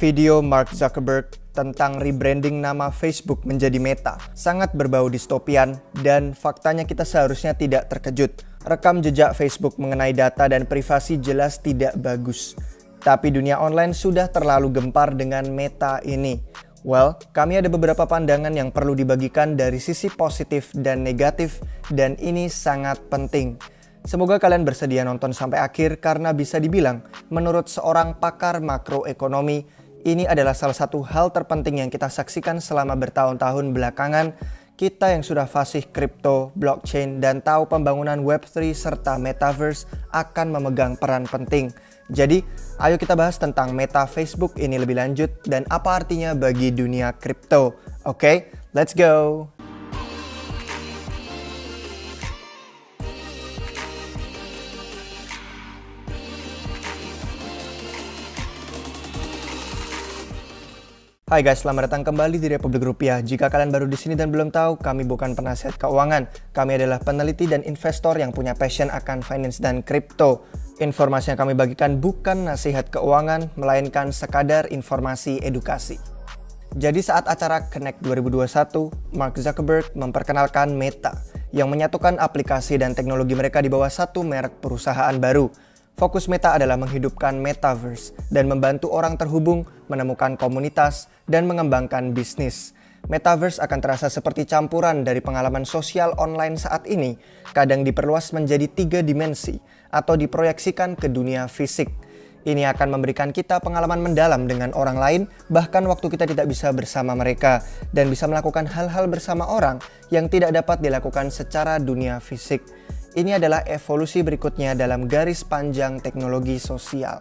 Video Mark Zuckerberg tentang rebranding nama Facebook menjadi Meta sangat berbau distopian dan faktanya kita seharusnya tidak terkejut. Rekam jejak Facebook mengenai data dan privasi jelas tidak bagus. Tapi dunia online sudah terlalu gempar dengan Meta ini. Well, kami ada beberapa pandangan yang perlu dibagikan dari sisi positif dan negatif dan ini sangat penting. Semoga kalian bersedia nonton sampai akhir karena bisa dibilang menurut seorang pakar makroekonomi, ini adalah salah satu hal terpenting yang kita saksikan selama bertahun-tahun belakangan. Kita yang sudah fasih kripto, blockchain, dan tahu pembangunan Web3 serta Metaverse akan memegang peran penting. Jadi, ayo kita bahas tentang Meta Facebook ini lebih lanjut dan apa artinya bagi dunia kripto. Oke, let's go! Hai guys, selamat datang kembali di Republik Rupiah. Jika kalian baru di sini dan belum tahu, kami bukan penasihat keuangan. Kami adalah peneliti dan investor yang punya passion akan finance dan kripto. Informasi yang kami bagikan bukan nasihat keuangan, melainkan sekadar informasi edukasi. Jadi saat acara Connect 2021, Mark Zuckerberg memperkenalkan Meta yang menyatukan aplikasi dan teknologi mereka di bawah satu merek perusahaan baru. Fokus Meta adalah menghidupkan Metaverse dan membantu orang terhubung, menemukan komunitas, dan mengembangkan bisnis. Metaverse akan terasa seperti campuran dari pengalaman sosial online saat ini, kadang diperluas menjadi 3 dimensi atau diproyeksikan ke dunia fisik. Ini akan memberikan kita pengalaman mendalam dengan orang lain, bahkan waktu kita tidak bisa bersama mereka, dan bisa melakukan hal-hal bersama orang yang tidak dapat dilakukan secara dunia fisik. Ini adalah evolusi berikutnya dalam garis panjang teknologi sosial.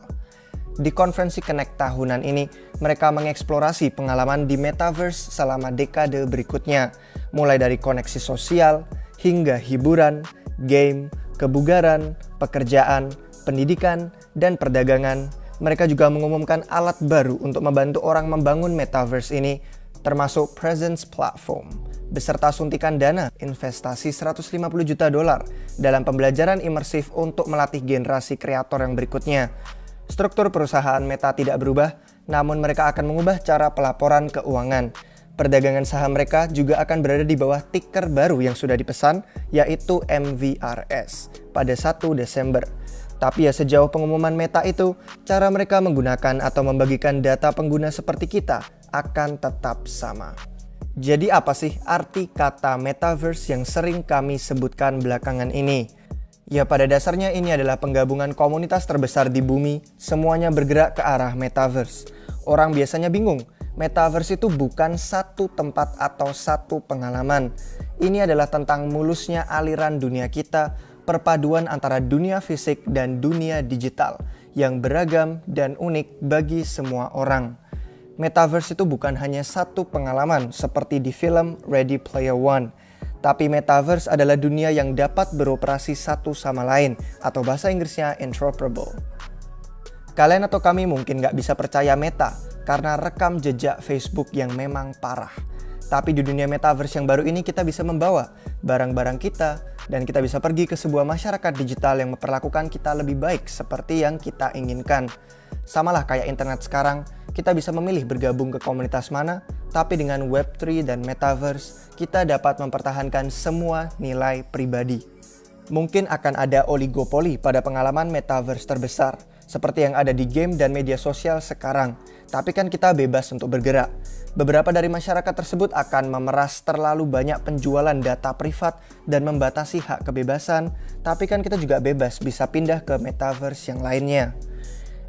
Di konferensi Connect tahunan ini, mereka mengeksplorasi pengalaman di Metaverse selama dekade berikutnya, mulai dari koneksi sosial, hingga hiburan, game, kebugaran, pekerjaan, pendidikan, dan perdagangan. Mereka juga mengumumkan alat baru untuk membantu orang membangun Metaverse ini, termasuk Presence Platform, beserta suntikan dana investasi $150 juta dalam pembelajaran imersif untuk melatih generasi kreator yang berikutnya. Struktur perusahaan Meta tidak berubah, namun mereka akan mengubah cara pelaporan keuangan. Perdagangan saham mereka juga akan berada di bawah ticker baru yang sudah dipesan, yaitu MVRS, pada 1 Desember. Tapi ya sejauh pengumuman Meta itu, cara mereka menggunakan atau membagikan data pengguna seperti kita akan tetap sama. Jadi apa sih arti kata Metaverse yang sering kami sebutkan belakangan ini? Ya pada dasarnya ini adalah penggabungan komunitas terbesar di bumi, semuanya bergerak ke arah Metaverse. Orang biasanya bingung, Metaverse itu bukan satu tempat atau satu pengalaman. Ini adalah tentang mulusnya aliran dunia kita, perpaduan antara dunia fisik dan dunia digital, yang beragam dan unik bagi semua orang. Metaverse itu bukan hanya satu pengalaman seperti di film Ready Player One, tapi Metaverse adalah dunia yang dapat beroperasi satu sama lain atau bahasa Inggrisnya interoperable. Kalian atau kami mungkin nggak bisa percaya Meta karena rekam jejak Facebook yang memang parah. Tapi di dunia Metaverse yang baru ini kita bisa membawa barang-barang kita dan kita bisa pergi ke sebuah masyarakat digital yang memperlakukan kita lebih baik seperti yang kita inginkan. Samalah kayak internet sekarang, kita bisa memilih bergabung ke komunitas mana, tapi dengan Web3 dan Metaverse, kita dapat mempertahankan semua nilai pribadi. Mungkin akan ada oligopoli pada pengalaman Metaverse terbesar, seperti yang ada di game dan media sosial sekarang. Tapi kan kita bebas untuk bergerak. Beberapa dari masyarakat tersebut akan memeras terlalu banyak penjualan data privat dan membatasi hak kebebasan, tapi kan kita juga bebas bisa pindah ke Metaverse yang lainnya.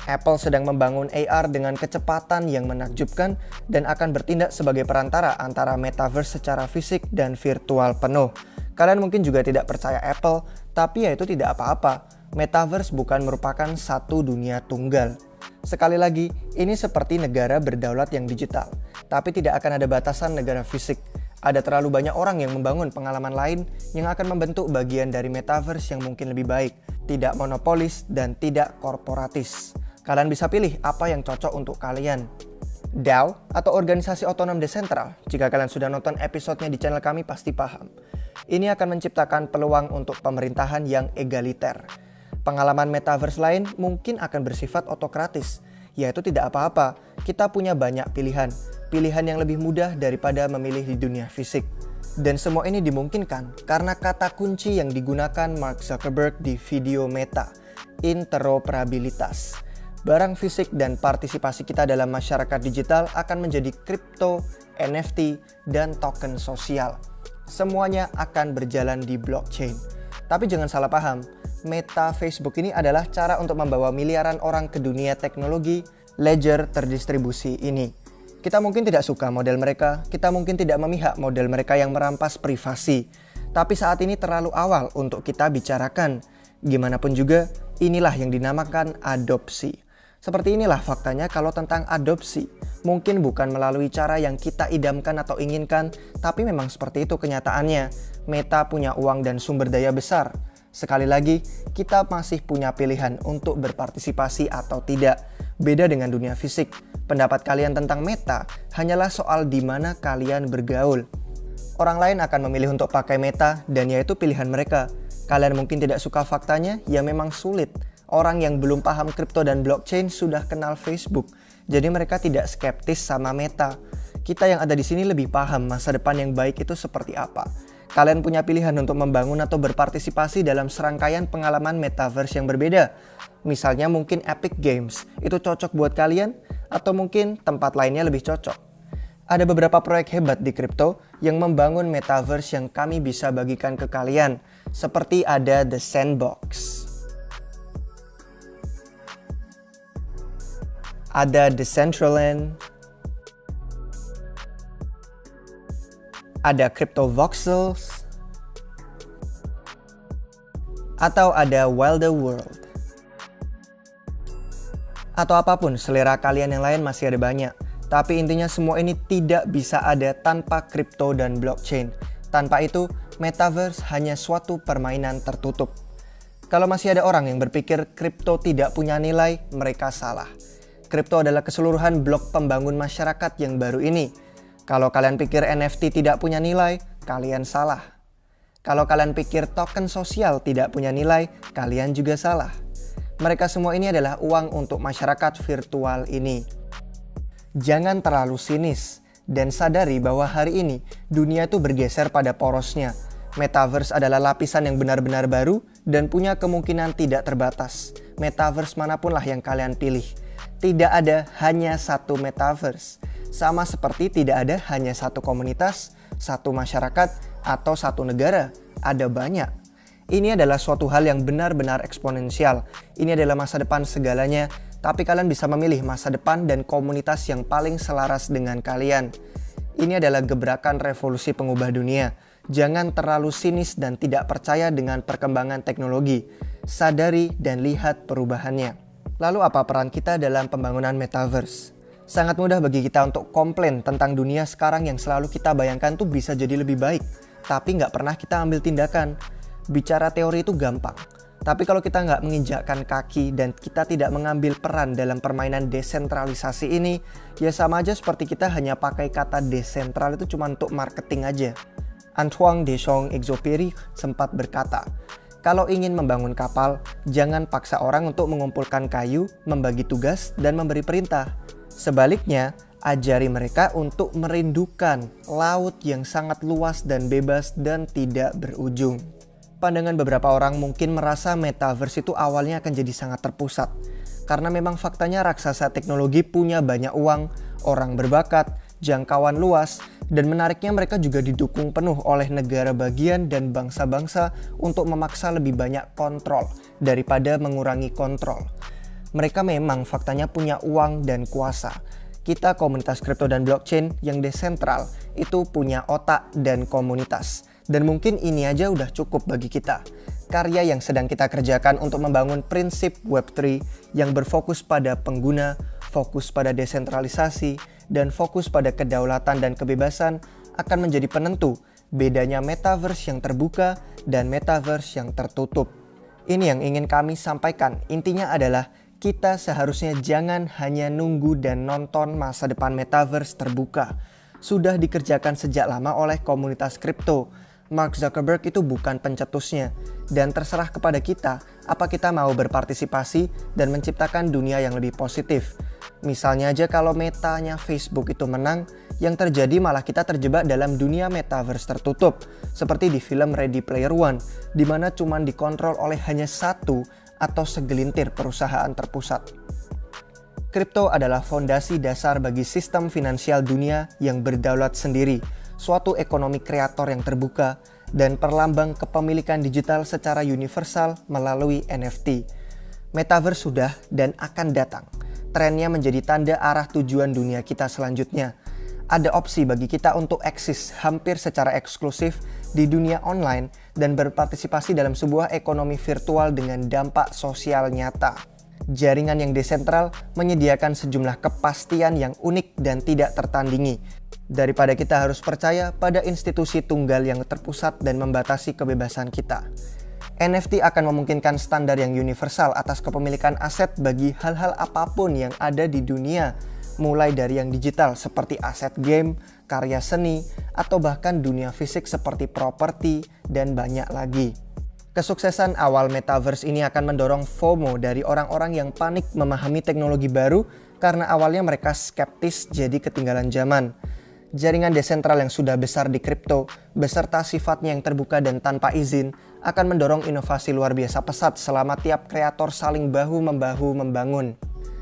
Apple sedang membangun AR dengan kecepatan yang menakjubkan dan akan bertindak sebagai perantara antara Metaverse secara fisik dan virtual penuh. Kalian mungkin juga tidak percaya Apple, tapi ya itu tidak apa-apa. Metaverse bukan merupakan satu dunia tunggal. Sekali lagi, ini seperti negara berdaulat yang digital, tapi tidak akan ada batasan negara fisik. Ada terlalu banyak orang yang membangun pengalaman lain yang akan membentuk bagian dari Metaverse yang mungkin lebih baik, tidak monopolis dan tidak korporatis. Kalian bisa pilih apa yang cocok untuk kalian. DAO atau organisasi otonom desentral, jika kalian sudah nonton episodenya di channel kami pasti paham. Ini akan menciptakan peluang untuk pemerintahan yang egaliter. Pengalaman Metaverse lain mungkin akan bersifat otokratis, yaitu tidak apa-apa. Kita punya banyak pilihan. Pilihan yang lebih mudah daripada memilih di dunia fisik. Dan semua ini dimungkinkan karena kata kunci yang digunakan Mark Zuckerberg di video Meta, interoperabilitas. Barang fisik dan partisipasi kita dalam masyarakat digital akan menjadi kripto, NFT, dan token sosial. Semuanya akan berjalan di blockchain. Tapi jangan salah paham, Meta Facebook ini adalah cara untuk membawa miliaran orang ke dunia teknologi ledger terdistribusi ini. Kita mungkin tidak suka model mereka, kita mungkin tidak memihak model mereka yang merampas privasi. Tapi saat ini terlalu awal untuk kita bicarakan. Gimana pun juga, inilah yang dinamakan adopsi. Seperti inilah faktanya kalau tentang adopsi. Mungkin bukan melalui cara yang kita idamkan atau inginkan, tapi memang seperti itu kenyataannya. Meta punya uang dan sumber daya besar. Sekali lagi, kita masih punya pilihan untuk berpartisipasi atau tidak. Beda dengan dunia fisik, pendapat kalian tentang Meta hanyalah soal di mana kalian bergaul. Orang lain akan memilih untuk pakai Meta dan yaitu pilihan mereka. Kalian mungkin tidak suka faktanya, ya memang sulit. Orang yang belum paham kripto dan blockchain sudah kenal Facebook, jadi mereka tidak skeptis sama Meta. Kita yang ada di sini lebih paham masa depan yang baik itu seperti apa. Kalian punya pilihan untuk membangun atau berpartisipasi dalam serangkaian pengalaman metaverse yang berbeda. Misalnya mungkin Epic Games, itu cocok buat kalian, atau mungkin tempat lainnya lebih cocok. Ada beberapa proyek hebat di kripto yang membangun metaverse yang kami bisa bagikan ke kalian, seperti ada The Sandbox. Ada Decentraland, ada Crypto Voxels, atau ada Wilder World. Atau apapun selera kalian yang lain masih ada banyak. Tapi intinya semua ini tidak bisa ada tanpa kripto dan blockchain. Tanpa itu, metaverse hanya suatu permainan tertutup. Kalau masih ada orang yang berpikir kripto tidak punya nilai, mereka salah. Kripto adalah keseluruhan blok pembangun masyarakat yang baru ini. Kalau kalian pikir NFT tidak punya nilai, kalian salah. Kalau kalian pikir token sosial tidak punya nilai, kalian juga salah. Mereka semua ini adalah uang untuk masyarakat virtual ini. Jangan terlalu sinis dan sadari bahwa hari ini dunia itu bergeser pada porosnya. Metaverse adalah lapisan yang benar-benar baru dan punya kemungkinan tidak terbatas. Metaverse manapun lah yang kalian pilih. Tidak ada hanya satu metaverse. Sama seperti tidak ada hanya satu komunitas, satu masyarakat, atau satu negara. Ada banyak. Ini adalah suatu hal yang benar-benar eksponensial. Ini adalah masa depan segalanya, tapi kalian bisa memilih masa depan dan komunitas yang paling selaras dengan kalian. Ini adalah gebrakan revolusi pengubah dunia. Jangan terlalu sinis dan tidak percaya dengan perkembangan teknologi. Sadari dan lihat perubahannya. Lalu apa peran kita dalam pembangunan metaverse? Sangat mudah bagi kita untuk komplain tentang dunia sekarang yang selalu kita bayangkan tuh bisa jadi lebih baik. Tapi nggak pernah kita ambil tindakan. Bicara teori itu gampang. Tapi kalau kita nggak menginjakkan kaki dan kita tidak mengambil peran dalam permainan desentralisasi ini, ya sama aja seperti kita hanya pakai kata desentral itu cuma untuk marketing aja. Antoine de Saint-Exupéry sempat berkata, kalau ingin membangun kapal, jangan paksa orang untuk mengumpulkan kayu, membagi tugas, dan memberi perintah. Sebaliknya, ajari mereka untuk merindukan laut yang sangat luas dan bebas dan tidak berujung. Pandangan beberapa orang mungkin merasa metaverse itu awalnya akan jadi sangat terpusat. Karena memang faktanya raksasa teknologi punya banyak uang, orang berbakat, jangkauan luas, dan menariknya mereka juga didukung penuh oleh negara bagian dan bangsa-bangsa untuk memaksa lebih banyak kontrol daripada mengurangi kontrol. Mereka memang faktanya punya uang dan kuasa. Kita komunitas kripto dan blockchain yang desentral itu punya otak dan komunitas. Dan mungkin ini aja udah cukup bagi kita. Karya yang sedang kita kerjakan untuk membangun prinsip Web3 yang berfokus pada pengguna, fokus pada desentralisasi, dan fokus pada kedaulatan dan kebebasan akan menjadi penentu bedanya metaverse yang terbuka dan metaverse yang tertutup. Ini yang ingin kami sampaikan. Intinya adalah kita seharusnya jangan hanya nunggu dan nonton masa depan metaverse terbuka. Sudah dikerjakan sejak lama oleh komunitas kripto. Mark Zuckerberg itu bukan pencetusnya. dan terserah kepada kita apa kita mau berpartisipasi dan menciptakan dunia yang lebih positif. Misalnya aja kalau metanya Facebook itu menang, yang terjadi malah kita terjebak dalam dunia metaverse tertutup, seperti di film Ready Player One, di mana cuma dikontrol oleh hanya satu atau segelintir perusahaan terpusat. Kripto adalah fondasi dasar bagi sistem finansial dunia yang berdaulat sendiri, suatu ekonomi kreator yang terbuka, dan perlambang kepemilikan digital secara universal melalui NFT. Metaverse sudah dan akan datang. Trennya menjadi tanda arah tujuan dunia kita selanjutnya. Ada opsi bagi kita untuk eksis hampir secara eksklusif di dunia online dan berpartisipasi dalam sebuah ekonomi virtual dengan dampak sosial nyata. Jaringan yang desentral menyediakan sejumlah kepastian yang unik dan tidak tertandingi. Daripada kita harus percaya pada institusi tunggal yang terpusat dan membatasi kebebasan kita. NFT akan memungkinkan standar yang universal atas kepemilikan aset bagi hal-hal apapun yang ada di dunia, mulai dari yang digital seperti aset game, karya seni, atau bahkan dunia fisik seperti properti dan banyak lagi. Kesuksesan awal metaverse ini akan mendorong FOMO dari orang-orang yang panik memahami teknologi baru karena awalnya mereka skeptis jadi ketinggalan zaman. Jaringan desentral yang sudah besar di kripto, beserta sifatnya yang terbuka dan tanpa izin, akan mendorong inovasi luar biasa pesat selama tiap kreator saling bahu-membahu membangun.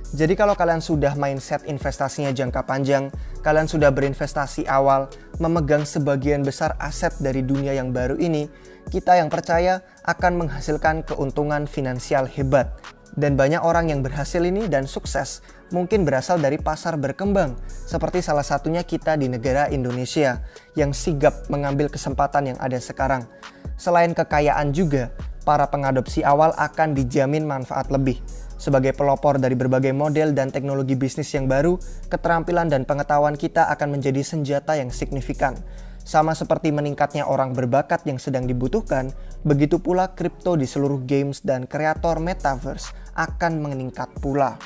Jadi kalau kalian sudah mindset investasinya jangka panjang, kalian sudah berinvestasi awal, memegang sebagian besar aset dari dunia yang baru ini, kita yang percaya akan menghasilkan keuntungan finansial hebat. Dan banyak orang yang berhasil ini dan sukses mungkin berasal dari pasar berkembang, seperti salah satunya kita di negara Indonesia yang sigap mengambil kesempatan yang ada sekarang. Selain kekayaan juga, para pengadopsi awal akan dijamin manfaat lebih. Sebagai pelopor dari berbagai model dan teknologi bisnis yang baru, keterampilan dan pengetahuan kita akan menjadi senjata yang signifikan. Sama seperti meningkatnya orang berbakat yang sedang dibutuhkan, begitu pula kripto di seluruh games dan kreator metaverse akan meningkat pula.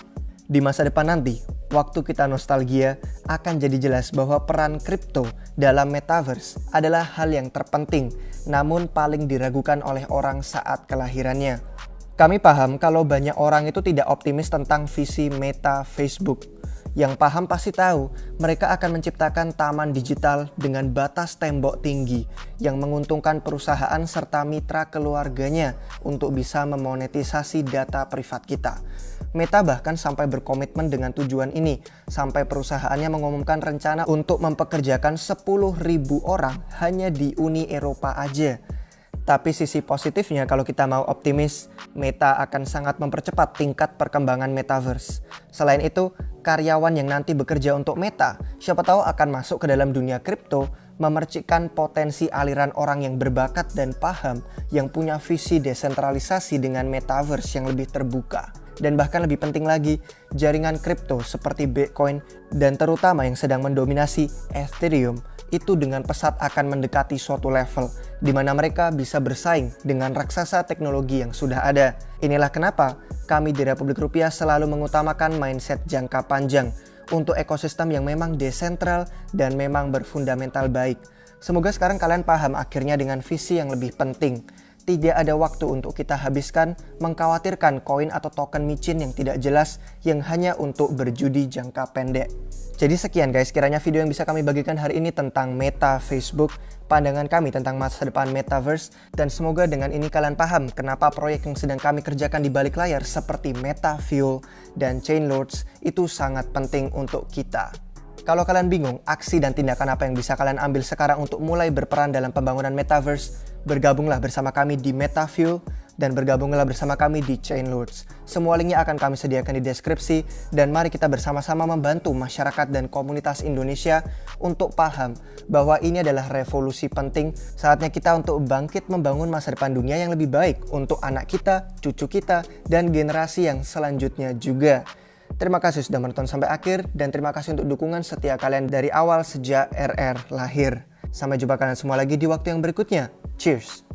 Di masa depan nanti, waktu kita nostalgia, akan jadi jelas bahwa peran kripto dalam metaverse adalah hal yang terpenting, namun paling diragukan oleh orang saat kelahirannya. Kami paham kalau banyak orang itu tidak optimis tentang visi Meta Facebook. Yang paham pasti tahu mereka akan menciptakan taman digital dengan batas tembok tinggi yang menguntungkan perusahaan serta mitra keluarganya untuk bisa memonetisasi data privat kita. Meta bahkan sampai berkomitmen dengan tujuan ini, sampai perusahaannya mengumumkan rencana untuk mempekerjakan 10.000 orang hanya di Uni Eropa aja. Tapi sisi positifnya kalau kita mau optimis, Meta akan sangat mempercepat tingkat perkembangan metaverse. Selain itu, karyawan yang nanti bekerja untuk Meta, siapa tahu akan masuk ke dalam dunia kripto, memercikkan potensi aliran orang yang berbakat dan paham yang punya visi desentralisasi dengan metaverse yang lebih terbuka. Dan bahkan lebih penting lagi, jaringan kripto seperti Bitcoin dan terutama yang sedang mendominasi Ethereum itu dengan pesat akan mendekati suatu level di mana mereka bisa bersaing dengan raksasa teknologi yang sudah ada. Inilah kenapa kami di Republik Rupiah selalu mengutamakan mindset jangka panjang untuk ekosistem yang memang desentral dan memang berfundamental baik. Semoga sekarang kalian paham akhirnya dengan visi yang lebih penting. Tidak ada waktu untuk kita habiskan mengkhawatirkan koin atau token micin yang tidak jelas yang hanya untuk berjudi jangka pendek. Jadi sekian guys, kiranya video yang bisa kami bagikan hari ini tentang Meta Facebook, pandangan kami tentang masa depan Metaverse, dan semoga dengan ini kalian paham kenapa proyek yang sedang kami kerjakan di balik layar seperti Meta Fuel dan Chainlords itu sangat penting untuk kita. Kalau kalian bingung aksi dan tindakan apa yang bisa kalian ambil sekarang untuk mulai berperan dalam pembangunan Metaverse, bergabunglah bersama kami di Meta Fuel dan bergabunglah bersama kami di Chainlords. Semua linknya akan kami sediakan di deskripsi dan mari kita bersama-sama membantu masyarakat dan komunitas Indonesia untuk paham bahwa ini adalah revolusi penting. Saatnya kita untuk bangkit membangun masa depan dunia yang lebih baik untuk anak kita, cucu kita, dan generasi yang selanjutnya juga. Terima kasih sudah menonton sampai akhir dan terima kasih untuk dukungan setia kalian dari awal sejak RR lahir. Sampai jumpa kalian semua lagi di waktu yang berikutnya. Cheers!